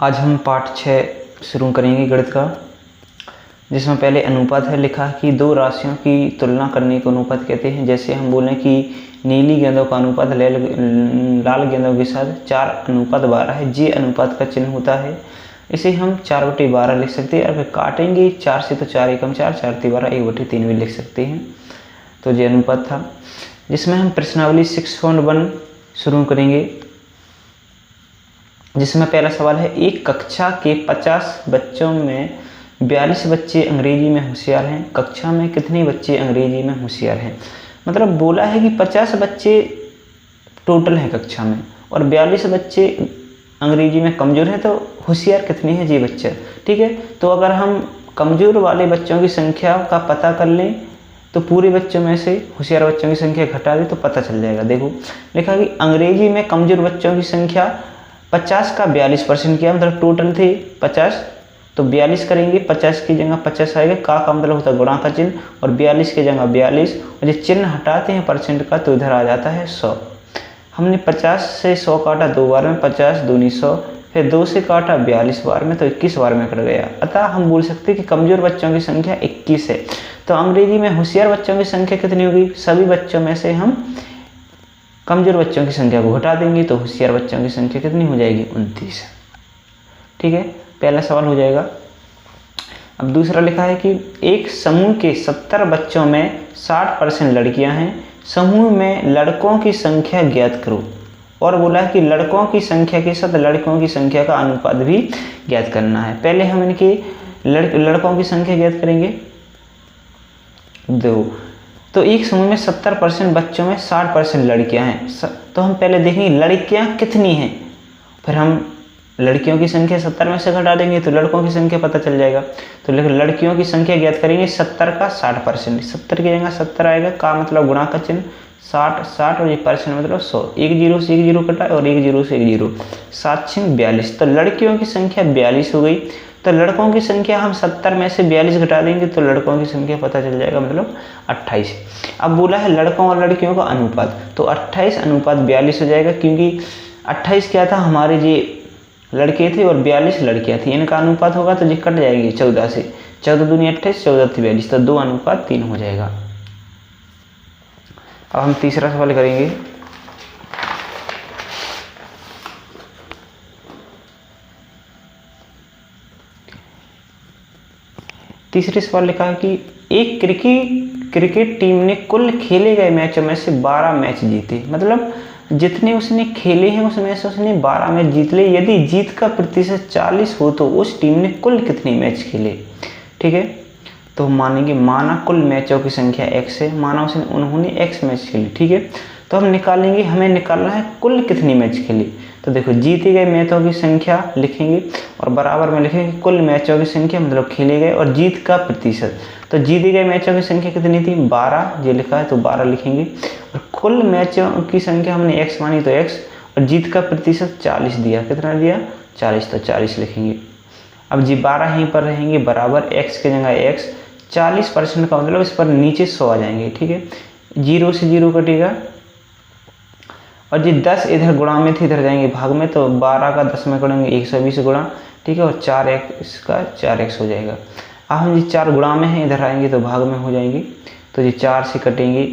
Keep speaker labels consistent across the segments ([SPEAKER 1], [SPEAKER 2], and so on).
[SPEAKER 1] आज हम पाठ 6 शुरू करेंगे गणित का, जिसमें पहले अनुपात है। लिखा कि दो राशियों की तुलना करने को अनुपात कहते हैं। जैसे हम बोलें कि नीली गेंदों का अनुपात लाल गेंदों के साथ 4:12 है। ये अनुपात का चिन्ह होता है। इसे हम 4/12 लिख सकते हैं। अगर काटेंगे 4 से तो 4 एकम 4, 4 × 12 1/3 भी लिख सकते हैं। तो ये अनुपात था, जिसमें हम प्रश्नावली 6.1 शुरू करेंगे, जिसमें पहला सवाल है। एक कक्षा के 50 बच्चों में 42 बच्चे अंग्रेजी में होशियार हैं। कक्षा में कितने बच्चे अंग्रेजी में होशियार हैं? मतलब बोला है कि 50 बच्चे टोटल हैं कक्षा में और 42 बच्चे अंग्रेजी में कमज़ोर हैं, तो होशियार कितने हैं ये बच्चे? ठीक है, तो अगर हम कमज़ोर वाले बच्चों की संख्या का पता कर लें तो पूरे बच्चों में से होशियार बच्चों की संख्या घटा दें तो पता चल जाएगा। देखो लिखा कि अंग्रेजी में कमज़ोर बच्चों की संख्या 50 का 42% किया, मतलब टोटल थे 50, तो 42 करेंगे, 50 की जगह 50 आएगा। का मतलब होता है गुणा का चिन्ह, और 42 की जगह 42, और ये चिन्ह हटाते हैं परसेंट का तो इधर आ जाता है 100। हमने 50 से 100 काटा 2 बार में, 50 दूनी 100, फिर 2 से काटा 42 बार में, तो 21 बार में कट गया। अतः हम बोल सकते हैं कि कमज़ोर बच्चों की संख्या 21 है। तो अंग्रेजी में होशियार बच्चों की संख्या कितनी होगी? सभी बच्चों में से हम कमज़ोर बच्चों की संख्या को घटा देंगे तो होशियार बच्चों की संख्या कितनी हो जाएगी? 29। ठीक है, पहला सवाल हो जाएगा। अब दूसरा लिखा है कि एक समूह के 70 बच्चों में 60% लड़कियां हैं। समूह में लड़कों की संख्या ज्ञात करो। और बोला है कि लड़कों की संख्या के साथ लड़कों की संख्या का अनुपात भी ज्ञात करना है। पहले हम इनके लड़कों की संख्या ज्ञात करेंगे। दो, तो एक समूह में 70% बच्चों में 60% लड़कियां हैं। तो हम पहले देखेंगे लड़कियां कितनी हैं, फिर हम लड़कियों की संख्या 70 में से घटा देंगे तो लड़कों की संख्या पता चल जाएगा। तो लड़कियों की संख्या ज्ञात करेंगे 70 का 60%। 70 की जगह 70 आएगा, का मतलब गुणा का चिन्ह, 60 और ये परसेंट मतलब 100। 1 0 से 1 0 कटा और 1 0 से 1 0, 7 6 42। तो लड़कियों की संख्या 42 हो गई। तो लड़कों की संख्या हम 70 में से 42 घटा देंगे तो लड़कों की संख्या पता चल जाएगा, मतलब 28। अब बोला है लड़कों और लड़कियों का अनुपात, तो 28:42 हो जाएगा, क्योंकि 28 क्या था हमारे ये लड़के थे और 42 लड़कियां थी। इनका अनुपात होगा तो ये कट जाएगी 14 से। 14 दूनी 28, 14 थी 42, तो 2:3 हो जाएगा। अब हम तीसरा सवाल करेंगे। तीसरे सवाल लिखा है कि एक क्रिकेट टीम ने कुल खेले गए मैचों में से 12 मैच जीते। मतलब जितने उसने खेले हैं उसमें से उसने 12 मैच जीत ले। यदि जीत का प्रतिशत 40 हो तो उस टीम ने कुल कितने मैच खेले? ठीक है, तो मानेंगे माना कुल मैचों की संख्या x है, माना उन्होंने x मैच खेले। ठीक है, तो हम निकालेंगे, हमें निकालना है कुल कितनी मैच खेले। तो देखो जीते गए मैचों की संख्या लिखेंगे और बराबर में लिखेंगे कुल मैचों की संख्या, मतलब खेले गए, और जीत का प्रतिशत। तो जीते गए मैचों की संख्या कितनी थी? 12, ये लिखा है तो 12 लिखेंगे। और कुल मैचों की संख्या हमने x मानी तो x, और जीत का प्रतिशत 40 दिया। कितना दिया? 40, तो 40 लिखेंगे। अब जी 12 यहीं पर रहेंगे बराबर x की जगह x। 40% का मतलब इस पर नीचे 100 आ जाएंगे। ठीक है, 0 से 0 कटेगा, और जी 10 इधर गुणा में थे, इधर जाएंगे भाग में, तो 12 का 10 में करेंगे 120 गुणा। ठीक है, और 4x का 4x हो जाएगा। अब हम जी 4 गुणा में हैं, इधर आएंगे तो भाग में हो जाएंगे, तो जी 4 से कटेंगे,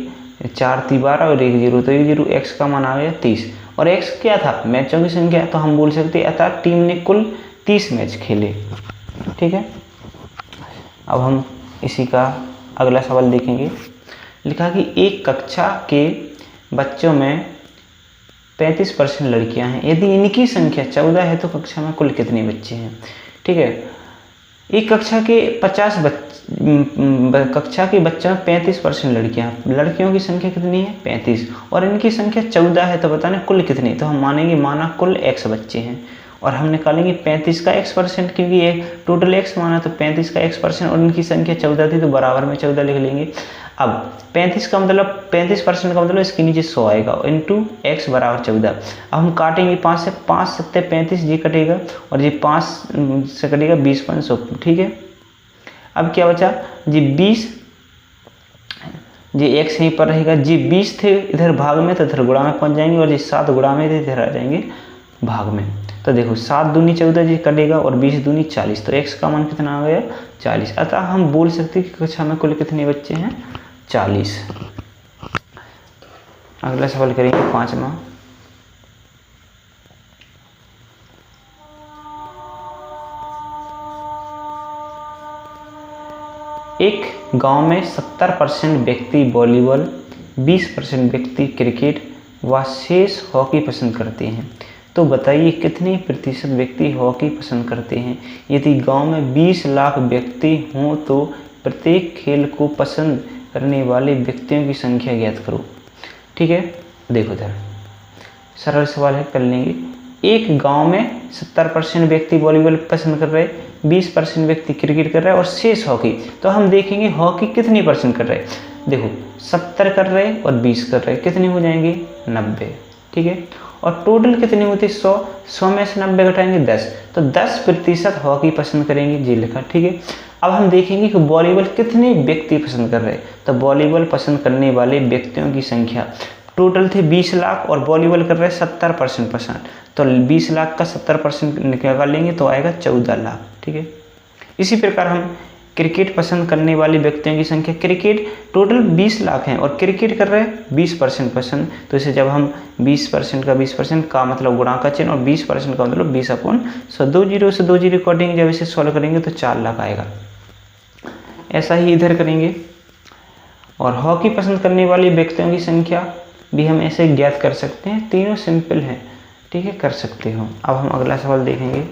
[SPEAKER 1] 4 × 12 और 1 0, तो 1 0, x का मान आ गया 30। और x क्या था? मैचों की संख्या, तो हम बोल सकते हैं अतः टीम ने कुल 30 मैच खेले। ठीक है, अब हम इसी का अगला सवाल देखेंगे। लिखा कि एक कक्षा के बच्चों में 35% लड़कियां हैं। यदि इनकी संख्या 14 है तो कक्षा में कुल कितने बच्चे हैं? ठीक है, एक कक्षा के 50 कक्षा के बच्चों में 35% लड़कियां, लड़कियों की संख्या कितनी है? 35, और इनकी संख्या 14 है, तो बताने कुल कितने? तो हम मानेंगे माना कुल x बच्चे हैं, और हम निकालेंगे 35 का x%, क्योंकि ये टोटल x माना, तो 35 का x%, और इनकी संख्या 14 थी तो बराबर में 14 लिख लेंगे। अब 35 का मतलब 35% का मतलब इसके नीचे 100 आएगा, इंटू x बराबर 14। अब हम काटेंगे 5 से, 5 7 35, ये कटेगा, और ये 5 से कटेगा 20 500। ठीक है, अब क्या बचा? जी 20, जी x यहीं पर रहेगा। जी 20 थे इधर भाग में तो इधर गुणा में पहुंच जाएंगे, और जी 7 गुणा में थे इधर आ जाएंगे भाग में। तो देखो 7 दूनी 14 जी कटेगा और 20 दूनी 40, तो x का मान कितना आ गया 40। अतः हम बोल सकते हैं कि कक्षा में कुल कितने बच्चे हैं 40। अगला सवाल करेंगे 5वां। एक गांव में 70% व्यक्ति वॉलीबॉल, 20% व्यक्ति क्रिकेट व शेष हॉकी पसंद करते हैं। तो बताइए कितने प्रतिशत व्यक्ति हॉकी पसंद करते हैं। यदि गांव में 20 लाख व्यक्ति हों तो प्रत्येक खेल को पसंद करने वाले व्यक्तियों की संख्या ज्ञात करो। ठीक है, देखो इधर सरल सवाल है, कर लेंगे। एक गांव में 70% व्यक्ति वॉलीबॉल पसंद कर रहे, 20% व्यक्ति क्रिकेट कर रहे हैं और शेष हॉकी। तो हम देखेंगे हॉकी कितनी परसेंट कर रहे हैं। देखो 70 कर रहे और 20 कर रहे, कितने हो जाएंगे 90। ठीक है, और टोटल कितने होते 100 में से 90 घटाएंगे 10, तो 10% हॉकी पसंद करेंगे, जी लिखा। ठीक है, अब हम देखेंगे कि वॉलीबॉल कितने व्यक्ति पसंद कर रहे हैं। तो वॉलीबॉल पसंद करने वाले व्यक्तियों की संख्या टोटल थे 20 लाख और वॉलीबॉल कर रहे हैं 70% पसंद, तो 20 लाख का 70% निकाल लेंगे तो आएगा 14 लाख। ठीक है, इसी प्रकार हम क्रिकेट पसंद करने वाले व्यक्तियों की संख्या, क्रिकेट टोटल 20 लाख हैं और क्रिकेट कर रहे हैं 20% पसंद, तो इसे जब हम 20% का 20% का मतलब गुणा का चिन्ह और 20% का मतलब 20/100, 2 जीरो से 2 जीरो कटेंगे, जब इसे सॉल्व करेंगे तो 4 लाख आएगा। ऐसा ही इधर करेंगे। और हॉकी पसंद करने वाले व्यक्तियों की संख्या भी हम ऐसे ज्ञात कर सकते हैं, तीनों सिंपल हैं। ठीक है, कर सकते हो। अब हम अगला सवाल देखेंगे।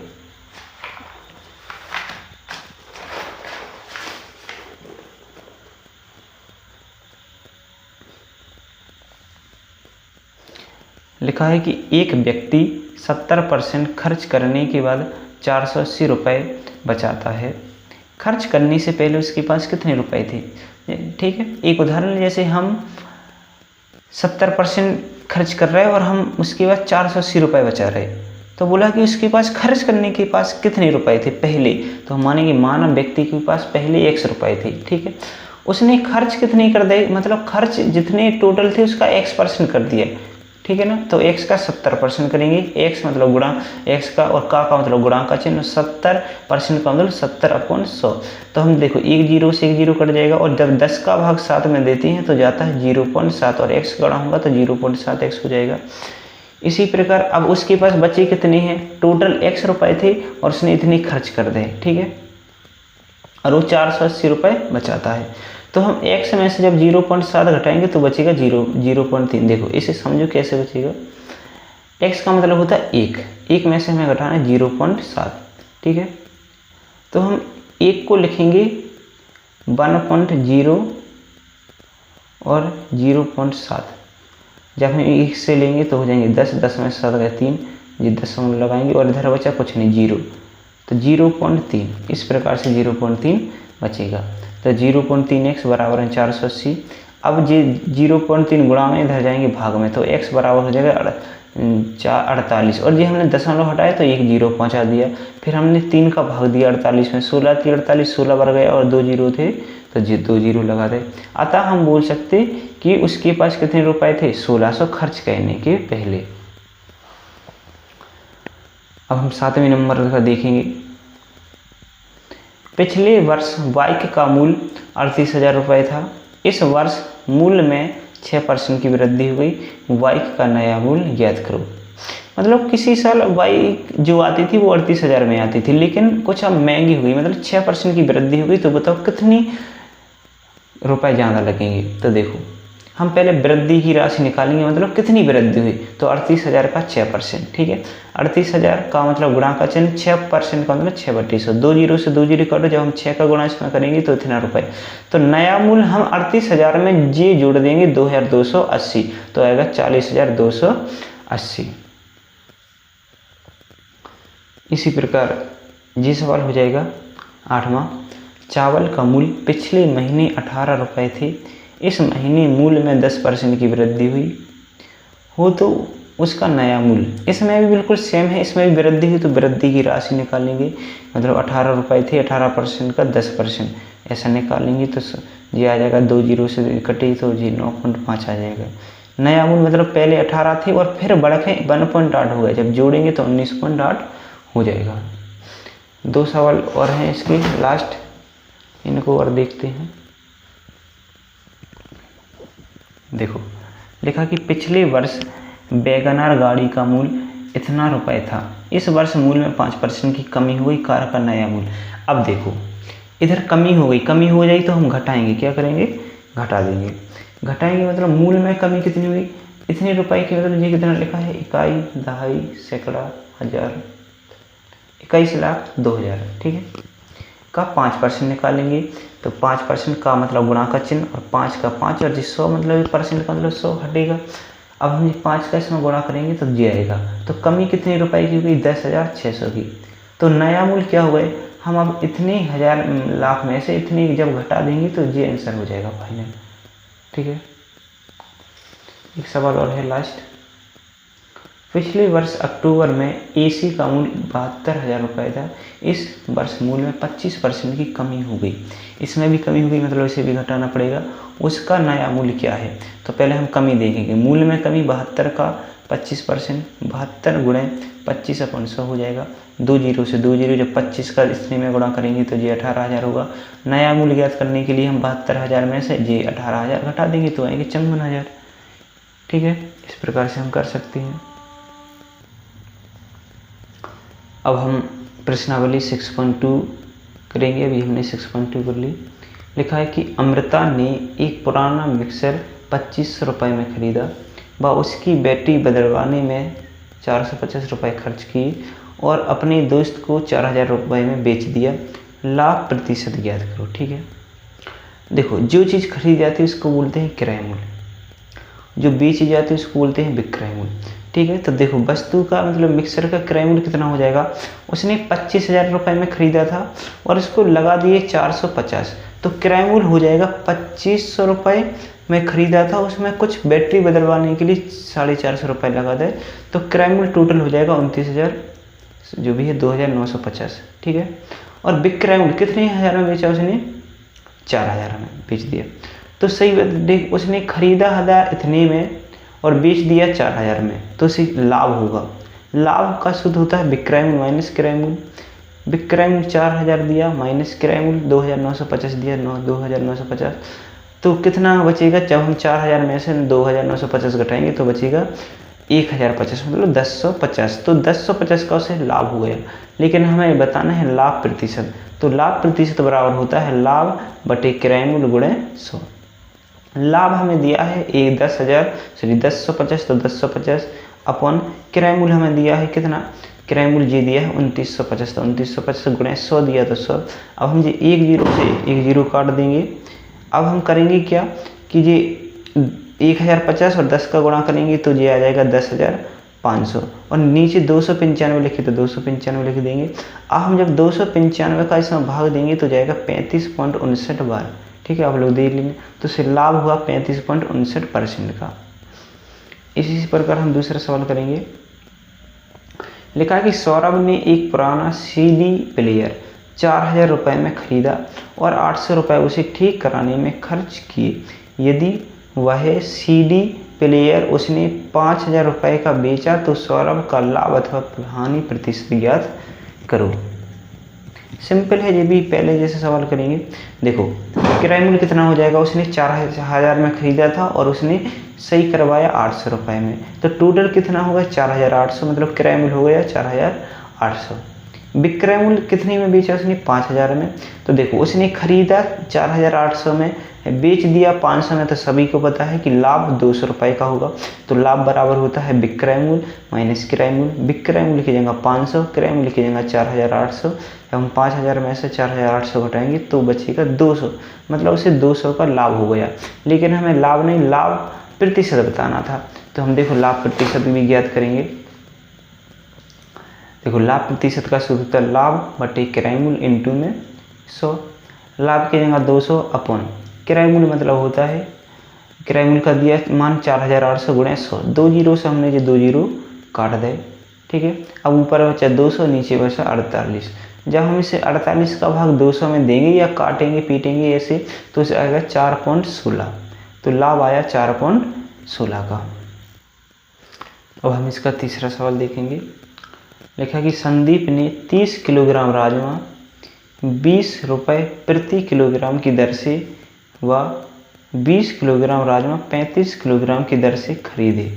[SPEAKER 1] लिखा है कि एक व्यक्ति 70% खर्च करने के बाद 480 रुपये बचाता है। खर्च करने से पहले उसके पास कितने रुपए थे। ठीक है, एक उदाहरण, जैसे हम 70% खर्च कर रहे हैं और हम उसके बाद 480 रुपये बचा रहे, तो बोला कि उसके पास खर्च करने के पास कितने रुपए थे पहले, तो हम मानेंगे मानव व्यक्ति के पास पहले 100 रुपये थे। ठीक है, उसने खर्च कितने कर दिए, मतलब खर्च जितने टोटल थे उसका x% कर दिया। ठीक है ना, तो x का 70% करेंगे, x मतलब गुणा, x का और का मतलब गुणा का चिन्ह, 70% का मतलब 70/100। तो हम देखो 1 जीरो से 1 जीरो कट जाएगा और जब 10 का भाग 7 में देते हैं तो जाता है 0.7 और x गणा होगा तो 0.7x हो जाएगा। इसी प्रकार अब उसके पास बचे कितने हैं, टोटल x रुपए थे और उसने इतने खर्च कर दिए। ठीक है, और वो 480 रुपये बचाता है। तो हम x में से जब 0.7 घटाएंगे तो बचेगा 0.3। देखो इसे समझो कैसे बचेगा। x का मतलब होता है 1 में से हमें घटाना है 0.7। ठीक है, तो हम 1 को लिखेंगे 1.0 और 0.7। जब हम 1 से लेंगे तो हो जाएंगे 10, 10 में से 7 गए 3, ये 10 हम लगाएंगे और इधर बचा कुछ नहीं 0, तो 0.3। इस प्रकार से 0.3 बचेगा। तो 0.3x बराबर है 480। अब ये 0.3 गुणा में इधर जाएंगे भाग में, तो x बराबर हो जाएगा 48 और ये हमने दशमलव हटाया तो 1 जीरो पहुंचा दिया। फिर हमने 3 का भाग दिया 48 में, 16 थी 48, 16 बढ़ गया और 2 जीरो थे तो ये 2 जीरो लगा दे। अतः हम बोल सकते कि उसके पास कितने रुपए थे, 1600 खर्च करने के पहले। अब हम 7वें नंबर का देखेंगे। पिछले वर्ष बाइक का मूल्य 38,000 रुपये था। इस वर्ष मूल्य में 6% की वृद्धि हुई। बाइक का नया मूल्य ज्ञात करो। मतलब किसी साल बाइक जो आती थी वो 38,000 में आती थी, लेकिन कुछ अब महंगी हुई, मतलब 6% की वृद्धि हुई। तो बताओ कितनी रुपए ज़्यादा लगेंगे। तो देखो हम पहले वृद्धि की राशि निकालेंगे, मतलब कितनी वृद्धि हुई, तो 38,000 का 6%। ठीक है, 38,000 का मतलब गुणा का चिन्ह, 6% का मतलब 6/100, 2 जीरो से 2 जीरो काटो, जब हम 6 का गुणा इसमें करेंगे तो इतना रुपए। तो नया मूल्य हम 38,000 में जे जोड़ देंगे 2,280, तो आएगा 40,280। इसी प्रकार ये सवाल हो जाएगा 8वां। चावल का मूल्य पिछले महीने 18 रुपये थे। इस महीने मूल्य में 10% की वृद्धि हुई हो तो उसका नया मूल्य। इसमें भी बिल्कुल सेम है, इसमें भी वृद्धि हुई तो वृद्धि की राशि निकालेंगे, मतलब 18 रुपये थे, 18% का 10% ऐसा निकालेंगे तो ये आ जाएगा, 2 जीरो से कटे तो ये 9.5 आ जाएगा। नया मूल मतलब पहले 18 थे और फिर बढ़ के 1.8 हो गए, जब जोड़ेंगे तो 19.8 हो जाएगा। 2 सवाल और हैं इसके लास्ट, इनको और देखते हैं। देखो लिखा कि पिछले वर्ष वैगनआर गाड़ी का मूल्य इतना रुपए था, इस वर्ष मूल्य में 5% की कमी हुई, कार का नया मूल्य। अब देखो इधर कमी हो गई, कमी हो जाएगी तो हम घटाएंगे, क्या करेंगे, घटा देंगे। घटाएंगे मतलब मूल्य में कमी कितनी हुई, इतने रुपए की, मतलब ये कितना लिखा है, इकाई, दहाई, सैकड़ा, हजार, 21 लाख 2,000, ठीक है। का 5% निकालेंगे तो 5% का मतलब गुणा का चिन्ह और 5 का 5 और 100 मतलब परसेंट का मतलब 100 हटेगा। अब हम 5 का इसमें गुणा करेंगे तो ये आएगा। तो कमी कितने रुपए की हुई, 10,600 की। तो नया मूल्य क्या हुआ है, हम अब इतने हजार लाख में से इतने जब घटा देंगे तो ये आंसर हो जाएगा फाइनल, ठीक है। एक सवाल और है लास्ट। पिछले वर्ष अक्टूबर में एसी का मूल्य 72,000 रुपये था, इस वर्ष मूल्य में 25% की कमी हो गई। इसमें भी कमी हो गई मतलब इसे भी घटाना पड़ेगा। उसका नया मूल्य क्या है, तो पहले हम कमी देखेंगे। मूल्य में कमी 72 का 25%, 72 गुणे 25/100 हो जाएगा। 2 जीरो से 2 जीरो, जब 25 का इसमें में गुणा करेंगे तो ये 18,000 होगा। नया मूल्य ज्ञात करने के लिए हम 72,000 में से ये 18,000 घटा देंगे तो आएंगे 54,000, ठीक है। इस प्रकार से हम कर सकते हैं। अब हम प्रश्नावली 6.2 करेंगे। अभी हमने 6.2 कर ली। लिखा है कि अमृता ने एक पुराना मिक्सर 2500 रुपये में खरीदा व उसकी बैटरी बदलवाने में 450 रुपये खर्च किए और अपने दोस्त को 4,000 रुपये में बेच दिया। लाभ प्रतिशत ज्ञात करो, ठीक है। देखो जो चीज़ खरीदी जाती है उसको बोलते हैं क्रय मूल्य, जो बेची जाती है उसको बोलते हैं विक्रय मूल्य, ठीक है। तो देखो वस्तु का मतलब मिक्सर का क्रय मूल्य कितना हो जाएगा, उसने 25,000 रुपये में खरीदा था और उसको लगा दिए 450, तो क्रय मूल्य हो जाएगा 2500 रुपये में खरीदा था, उसमें कुछ बैटरी बदलवाने के लिए 450 रुपये लगा दे, तो क्रय मूल्य टोटल हो जाएगा 29,000 जो भी है 2,950, ठीक है। और विक्रय मूल्य कितने हज़ार में बेचा उसने, 4,000 में बेच दिया। तो सही देख, उसने खरीदा 1,000 इतने में और बेच दिया 4,000 में, तो उसे लाभ होगा। लाभ का सूत्र होता है विक्रय मूल्य माइनस क्रय मूल्य। विक्रय मूल्य 4,000 दिया माइनस क्रय मूल्य 2,950 दिया, 2,950, तो कितना बचेगा, जब हम 4,000 में से 2,950 घटाएंगे तो बचेगा 1,050 मतलब 1050। तो 1050 का उसे लाभ हो गया। लेकिन हमें बताना है लाभ प्रतिशत, तो लाभ प्रतिशत बराबर होता है लाभ बटे क्रय मूल्य गुणे 100। लाभ हमें दिया है 10,50 तो 1050 अपन क्रय मूल्य हमें दिया है कितना, क्रय मूल्य जी दिया है 2950, तो 2950 गुणे 100 दिया तो 100। अब हम ये 1 जीरो से 1 जीरो काट देंगे। अब हम करेंगे क्या कि ये 1,050 और 10 का गुणा करेंगे तो ये आ जाएगा 10,500 और नीचे 295 लिखे तो 295 लिख देंगे। अब हम जब 295 का इसमें भाग देंगे तो जाएगा 35.59 बार, ठीक है। आप लोग देख लेंगे तो इससे लाभ हुआ 35.59% का। इसी प्रकार हम दूसरा सवाल करेंगे। लिखा कि सौरभ ने एक पुराना CD प्लेयर 4,000 रुपये में खरीदा और 800 रुपये उसे ठीक कराने में खर्च किए। यदि वह CD प्लेयर उसने 5,000 रुपये का बेचा तो सौरभ का लाभ अथवा हानि प्रतिशत ज्ञात करो। सिंपल है, ये भी पहले जैसे सवाल करेंगे। देखो किराया मूल्य कितना हो जाएगा, उसने 4,000 में खरीदा था और उसने सही करवाया 800 रुपये में, तो टोटल कितना होगा 4,800, मतलब किराया मूल्य हो गया 4,800। विक्रय मूल्य कितने में बेचा उसने, 5,000 में। तो देखो उसने खरीदा 4,800 में, बेच दिया 500 में, तो सभी को पता है कि लाभ 200 रुपये का होगा। तो लाभ बराबर होता है विक्रय मूल्य माइनस किराया मूल्य। विक्रय मूल्य की जगह 500, किराया मूल्य की जगह 4,800। जब हम 5,000 में से 4,800 घटाएंगे तो बचेगा 200, मतलब उसे 200 का लाभ हो गया। लेकिन हमें लाभ नहीं, लाभ प्रतिशत बताना था। तो हम देखो लाभ प्रतिशत भी ज्ञात करेंगे। देखो लाभ प्रतिशत का सूत्र होता है लाभ बटे किराया मूल्य इंटू में 100। लाभ की जगह 200 अपॉन किराया मूल्य मतलब होता है, किराया मूल्य का दिया मान 4,800 गुणे 100। 2 जीरो से हमने जो 2 जीरो काट दे, ठीक है। अब ऊपर बचा 200, नीचे बचा 48। जब हम इसे 48 का भाग 200 में देंगे या काटेंगे पीटेंगे ऐसे, तो इसे आएगा 4.16। तो लाभ आया 16 का। अब हम इसका तीसरा सवाल देखेंगे। लिखा कि संदीप ने 30 किलोग्राम राजमा 20 रुपये प्रति किलोग्राम की दर से व 20 किलोग्राम राजमा 35 किलोग्राम की दर से खरीदे।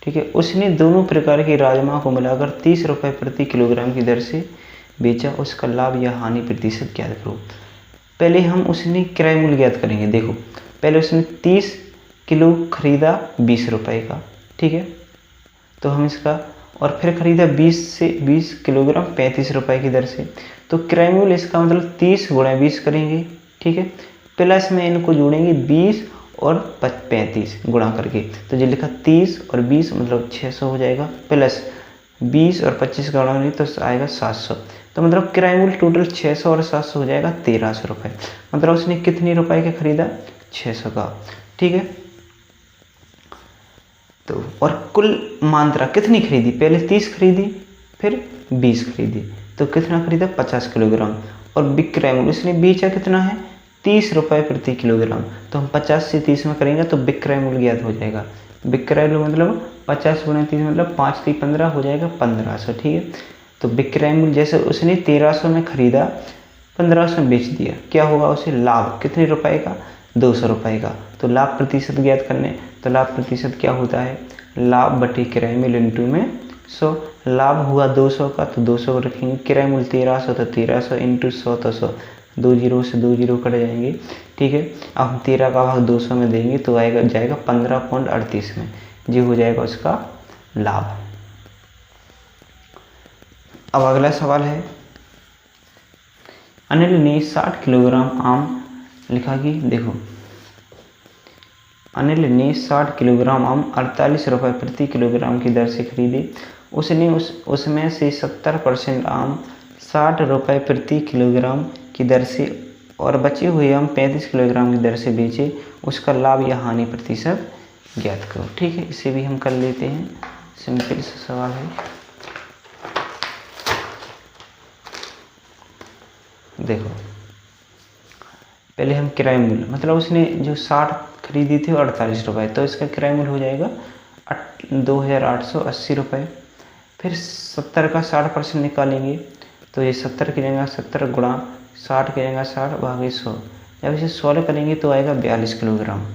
[SPEAKER 1] ठीक है, उसने दोनों प्रकार के राजमा को मिलाकर 30 रुपये प्रति किलोग्राम की दर से बेचा, उसका लाभ या हानि प्रतिशत ज्ञात करो। पहले हम उसने क्रय मूल्य ज्ञात करेंगे। देखो, पहले उसने 30 किलो खरीदा 20 रुपये का, ठीक है, तो हम इसका, और फिर खरीदा 20 किलोग्राम 35 रुपये की दर से, तो क्रय मूल्य इसका मतलब 30 गुणा 20 करेंगे, ठीक है, प्लस में इनको जोड़ेंगे 20 और 35 गुणा करके, तो जो लिखा 30 और 20 मतलब 600 हो जाएगा, प्लस 20 और 25 का गुणा करेंगे तो आएगा 700, तो मतलब क्रय मूल्य टोटल 600 और 700 हो जाएगा 1300 रुपये। मतलब उसने कितने रुपए का खरीदा? 600 का, ठीक है। तो और कुल मात्रा कितनी खरीदी? पहले 30 खरीदी, फिर 20 खरीदी, तो कितना खरीदा? 50 किलोग्राम। और विक्रय मूल्य उसने बेचा कितना है? 30 रुपये प्रति किलोग्राम। तो हम 50 से 30 में करेंगे तो विक्रय मूल्य ज्ञात हो जाएगा। विक्रय मूल्य मतलब 50 गुणा 30 मतलब 5 3 15 हो जाएगा 1500, ठीक है। तो विक्रय मूल्य जैसे उसने 1300 में खरीदा, 1500 में बेच दिया, क्या होगा? उसे लाभ कितने रुपए का? 200 रुपये का। तो लाभ प्रतिशत ज्ञात करने, तो लाभ प्रतिशत क्या होता है? लाभ बटे किराए मूल्य इंटू में 100। लाभ हुआ 200 का तो 200 को रखेंगे, किराए मूल्य 1300 तो 1300 इंटू 100 तो 100, 2 जीरो से 2 जीरो कट जाएंगे, ठीक है। अब हम 13 का भाग 200 में देंगे तो आएगा जाएगा 15.38 में, ये हो जाएगा उसका लाभ। अब अगला सवाल है, अनिल ने 60 किलोग्राम आम, लिखा कि देखो, अनिल ने 60 किलोग्राम आम 48 रुपये प्रति किलोग्राम की दर से खरीदे। उसने उसमें से 70% आम 60 रुपये प्रति किलोग्राम की दर से और बचे हुए आम 35 किलोग्राम की दर से बेचे, उसका लाभ या हानि प्रतिशत ज्ञात करो। ठीक है, इसे भी हम कर लेते हैं, सिंपल सा सवाल है। देखो, पहले हम किराए मूल्य, मतलब उसने जो 60 खरीदी थी 48 रुपये, तो इसका किराया मूल्य हो जाएगा 2880 रुपये। फिर 70 का 60% निकालेंगे तो ये 70 की जगह 70 गुणा 60 की जगह 60 भागे 100, जब इसे 16 करेंगे तो आएगा 42 किलोग्राम।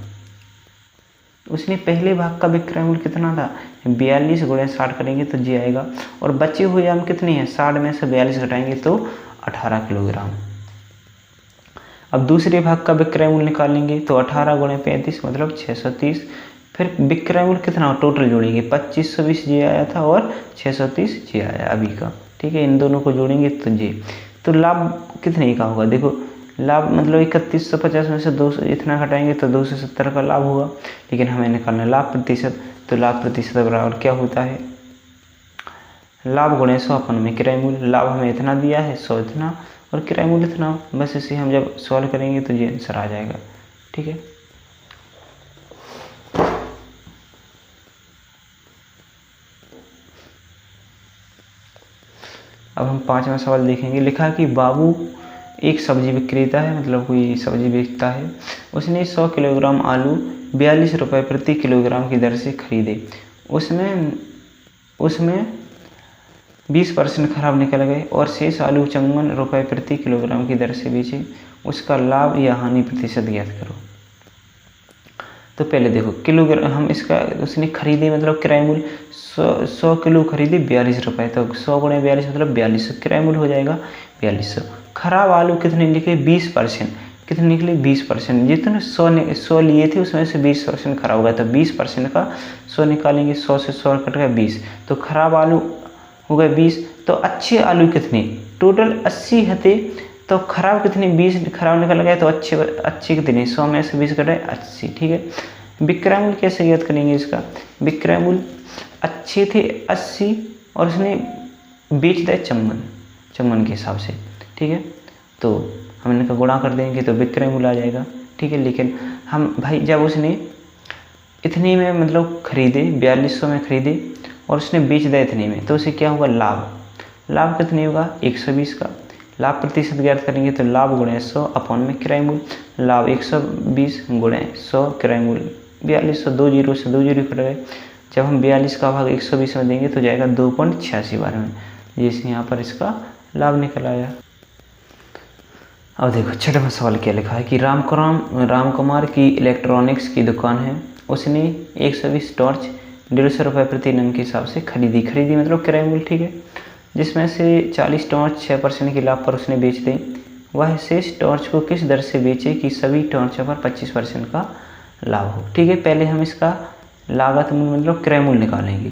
[SPEAKER 1] उसने पहले भाग का विक्रय मूल्य कितना था? 42 गुणा 60 करेंगे तो जी आएगा, और बचे हुए आम कितने हैं? 60 में से 42 घटाएंगे तो 18 किलोग्राम। अब दूसरे भाग का विक्रय मूल्य निकालेंगे तो 18 गुणा 35 मतलब 630। फिर विक्रय मूल्य कितना टोटल जोड़ेंगे? 2520 जी आया था और 630 जी आया अभी का, ठीक है। इन दोनों को जोड़ेंगे तो जी, तो लाभ कितने का होगा? देखो, लाभ मतलब 3150 में से 200 इतना घटाएंगे तो 270 का लाभ होगा, लेकिन हमें निकालना है लाभ प्रतिशत। तो लाभ प्रतिशत बराबर क्या होता है? लाभ गुणे 100 अपन में किराए मूल्य। लाभ हमें इतना दिया है, 100 इतना, और किराए मूल्य इतना। बस इसे हम जब सॉल्व करेंगे तो ये आंसर आ जाएगा, ठीक है। अब हम 5वां सवाल देखेंगे। लिखा कि बाबू एक सब्जी विक्रेता है, मतलब कोई सब्जी बेचता है। उसने 100 किलोग्राम आलू 42 रुपये प्रति किलोग्राम की दर से खरीदे। उसमें 20% खराब निकल गए और शेष आलू 54 रुपये प्रति किलोग्राम की दर से बेचे, उसका लाभ या हानि प्रतिशत ज्ञात करो। तो पहले देखो, किलोग्राम हम इसका उसने खरीदे मतलब किराए मूल्य 100 किलो खरीदे 42 रुपये, तो 100 गुणे 42 मतलब 4200, किराए मूल्य हो जाएगा 4200। खराब आलू कितने निकले? 20%। कितने निकले? 20%। जितने 100 लिए थे उसमें से 20% खराब हो गया, तो 20% का 100 निकालेंगे, 100 से 100 कट गया 20, तो खराब आलू हो गए 20। तो अच्छे आलू कितने? टोटल 80 हते, तो खराब कितने? 20 खराब निकल गए, तो अच्छे कितने? 100 में से 20 कटे 80, ठीक है। विक्रय मूल्य कैसे ज्ञात करेंगे इसका? विक्रय मूल्य अच्छे थे 80 और उसने बेच दिया 54 के हिसाब से, ठीक है। तो हम इनका गुणा कर देंगे तो विक्रय मूल्य आ जाएगा, ठीक है। लेकिन हम भाई जब उसने इतने में मतलब खरीदे 4200 में खरीदे और उसने बेच दिया इतने में, तो उसे क्या होगा? लाभ कितने होगा? 120 का। लाभ प्रतिशत ज्ञात करेंगे तो लाभ गुणे 100 अपॉन में किराए मूल्य। लाभ 120 गुणे 100 किराए मूल्य 4200, 2 जीरो से 2 जीरो कट गए। जब हम 42 का भाग 120 में देंगे तो जाएगा 2.86 बार में, जिससे यहाँ पर इसका लाभ निकल आया। अब देखो छठवां सवाल क्या लिखा है कि राम कुमार की इलेक्ट्रॉनिक्स की दुकान है, उसने 120 टॉर्च 150 रुपये प्रति नंग के हिसाब से खरीदी मतलब किराए मूल्य, ठीक है, जिसमें से 40 टॉर्च 6% के लाभ पर उसने बेच दी। वह शेष टॉर्च को किस दर से बेचे कि सभी टॉर्चों पर 25% का लाभ हो, ठीक है। पहले हम इसका लागत मूल्य मतलब किराए मूल्य निकालेंगे।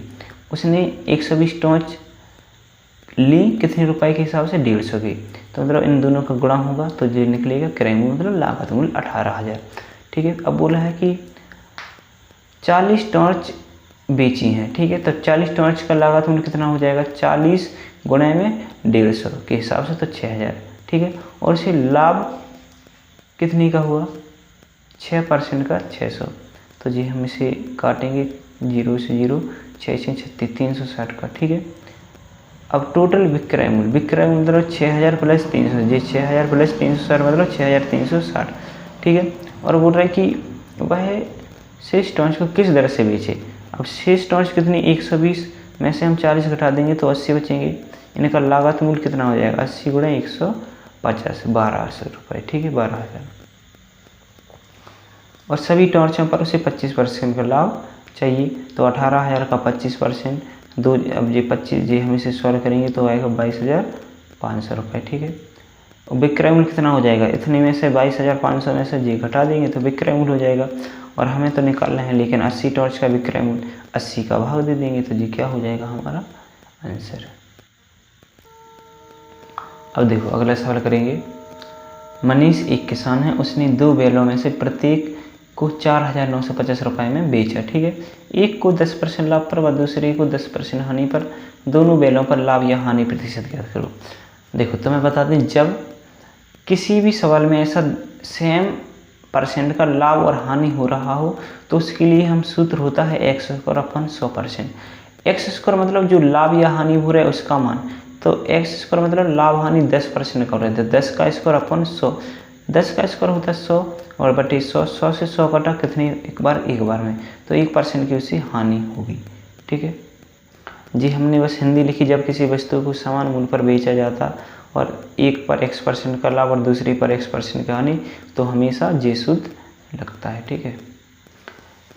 [SPEAKER 1] उसने 120 टॉर्च ली कितने रुपए के हिसाब से, 150 की, तो मतलब इन दोनों का गुणा होगा तो जो निकलेगा किराए मूल्य मतलब लागत मूल्य 18,000, ठीक है। अब बोला है कि 40 टॉर्च बेची हैं, ठीक है, तो 40 टॉर्च का लागत मूल्य कितना हो जाएगा, 40 गुणे में 150 के हिसाब से तो 6,000, ठीक है। और इसे लाभ कितने का हुआ, 6% का 600, तो जी हम इसे काटेंगे 0 से 0, 6 से 36, 360 का, ठीक है। अब टोटल विक्रय मूल्य मतलब 6,000 प्लस 300, जी 6,000 प्लस 360 मतलब 6,360, ठीक है। और बोल रहा है कि वह शेष टॉर्च को किस दर से बेचे। अब शेष टॉर्च कितनी, 120 में से हम 40 घटा देंगे तो 80 बचेंगे। इनका लागत मूल्य कितना हो जाएगा, 80 गुणे 150, 1200 रुपये, ठीक है, 12,000। और सभी टॉर्चों पर उसे 25% का लाभ चाहिए, तो 18,000 का 25%, दो, अब ये 25 जी हम इसे सॉल्व करेंगे तो आएगा 22,500 रुपये, ठीक है। और विक्रय मूल्य कितना हो जाएगा, इतने में से 22,500 में से जी घटा देंगे तो विक्रय मूल्य हो जाएगा। और हमें तो निकालना है, लेकिन 80 टॉर्च का विक्रय मूल्य 80 का भाग दे देंगे तो जी क्या हो जाएगा हमारा आंसर। अब देखो अगला सवाल करेंगे। मनीष एक किसान है, उसने 2 बैलों में से प्रत्येक को 4,950 रुपये में बेचा, ठीक है। एक को 10% लाभ पर व दूसरे को 10% हानि पर, दोनों बैलों पर लाभ या हानि प्रतिशत ज्ञात करो। देखो तो मैं बता दें, जब किसी भी सवाल में ऐसा सेम % का लाभ और हानि हो रहा हो तो उसके लिए हम सूत्र होता है x² अपन 100%। x² मतलब जो लाभ या हानि हो रहा है उसका मान, तो x² मतलब लाभ हानि 10% का रहता है, 10 का स्क्वायर अपन 100, 10 का स्क्वायर होता है 100 और बटे 100, 100 से 100 कटा कितनी, एक बार में, तो 1% की उससे हानि होगी, ठीक है जी। हमने बस हिंदी लिखी, जब किसी वस्तु को समान मूल्य पर बेचा जाता और एक पर x% का लाभ और दूसरी पर x% का हानि, तो हमेशा जे शुद्ध लगता है, ठीक है।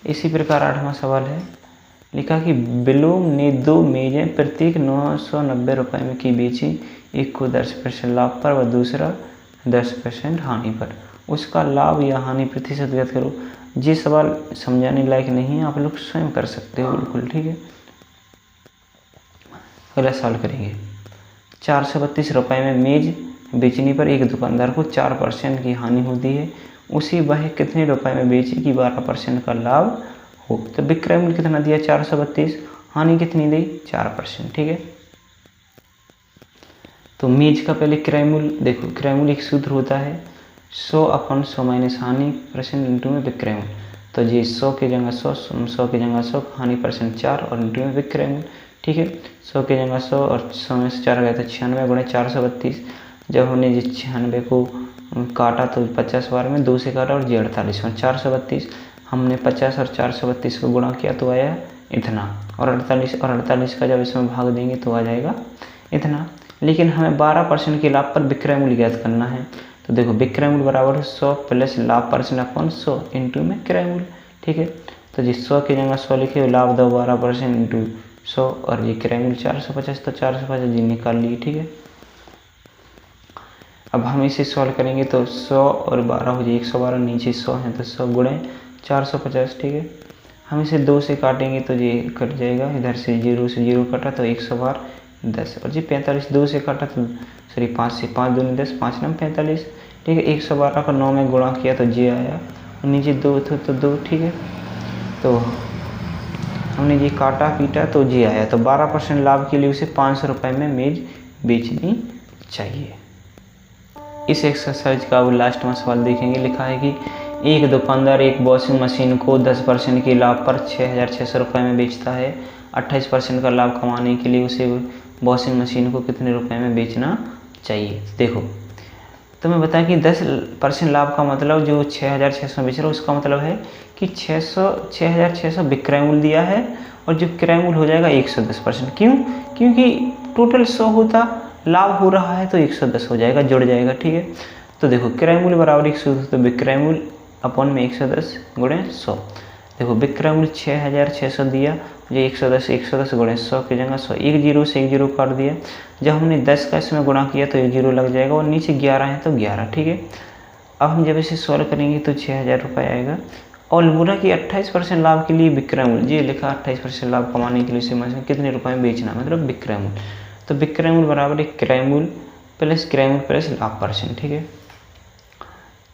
[SPEAKER 1] इसी प्रकार 8वां सवाल है, लिखा कि बिलोम ने 2 मेजें प्रत्येक 990 रुपये में की बेची, एक को 10% लाभ पर व दूसरा 10% हानि पर, उसका लाभ या हानि प्रतिशत ज्ञात करो। ये सवाल समझाने लायक नहीं है, आप लोग स्वयं कर सकते हो बिल्कुल, ठीक है। अगला सवाल करेंगे। 432 रुपये में मेज बेचने पर एक दुकानदार को 4% की हानि होती है, उसी वह कितने रुपए में बेचे कि 12% का लाभ हो। तो विक्रय मूल्य कितना दिया, 432, हानि कितनी दी, 4%, ठीक है। तो मेज का पहले किराए मूल्य देखो, किराए मूल्य एक सूत्र होता है 100/100 माइनस हानि % इंटू में विक्रय मूल्य, तो जी 100 की जगह 100 की जगह 100, हानि % 4 और इंटू में विक्रय मूल्य, ठीक है। 100 की जगह 100 और 100 में से 4 गए तो 96 गुणे 432। जब हमने जी 96 को काटा तो 50 बार में 2 से काटा और जी 48 में 432, हमने 50 और 432 को गुणा किया तो आया इतना, और 48 का जब इसमें भाग देंगे तो आ जाएगा इतना। लेकिन हमें 12% के लाभ पर विक्रय मूल्य ज्ञात करना है, तो देखो विक्रय मूल्य बराबर 100 प्लस लाभ % अपन 100 इंटू में क्रय मूल्य, ठीक है। तो जी 100 की जगह 100 लिखे, लाभ दो 12% इंटू 100 और ये क्रय मूल्य 450, तो 450 जी निकाल लिए, ठीक है। अब हम इसे सॉल्व करेंगे तो 100 और 12 हो जाए 112, नीचे 100 है तो 100 गुणे 450, ठीक है। हम इसे 2 से काटेंगे तो ये कट जाएगा, इधर से 0 से 0 कटा तो 100 बार 10 और जी 45, 2 से काटा तो सॉरी 5 से 5 दूनी 10, 5 9 45, ठीक है। 112 का 9 में गुणा किया तो जे आया, नीचे 2 थे तो 2, ठीक है। तो हमने ये काटा पीटा तो जे आया, तो 12% लाभ के लिए उसे 500 रुपये में मेज बेचनी चाहिए। इस एक्सरसाइज का अब लास्ट में सवाल देखेंगे। लिखा है कि एक दुकानदार एक वॉशिंग मशीन को 10% के लाभ पर 6,600 रुपये में बेचता है। 28% का लाभ कमाने के लिए उसे वॉशिंग मशीन को कितने रुपए में बेचना चाहिए। देखो तो मैं बताया कि 10% लाभ का मतलब जो 6,600 बेच रहा है उसका मतलब है कि 6,600 विक्रय मूल्य दिया है और जो क्रय मूल्य हो जाएगा 110%। क्यों? क्योंकि टोटल 100 होता, लाभ हो रहा है तो 110 हो जाएगा, जुड़ जाएगा। ठीक है, तो देखो क्रय मूल्य बराबर 110, तो विक्रय मूल्य अपॉन में 110 गुणे 100। देखो विक्रय मूल्य 6,600 दिया, जो 110 गुणे 100 की जगह 100, एक जीरो से एक जीरो काट दिया। जब हमने 10 का इसमें गुणा किया तो एक जीरो लग जाएगा और नीचे 11 है तो 11। ठीक है, अब हम जब इसे सॉल्व करेंगे तो 6,000 रुपये आएगा। और बोला कि 28% लाभ के लिए विक्रय मूल्य, ये लिखा 28% लाभ कमाने के लिए इसे मशीन कितने रुपए में बेचना, मतलब विक्रय मूल्य। तो विक्रय मूल्य बराबर है क्रय मूल्य प्लस लाभ परसेंट। ठीक है,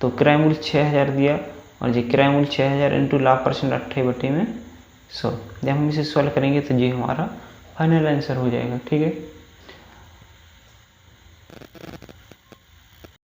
[SPEAKER 1] तो क्रय मूल्य 6,000 दिया और जी क्रय मूल्य 6,000 इंटू लाभ परसेंट 28/100। जब हम इसे सॉल्व करेंगे तो ये हमारा फाइनल आंसर हो जाएगा। ठीक है,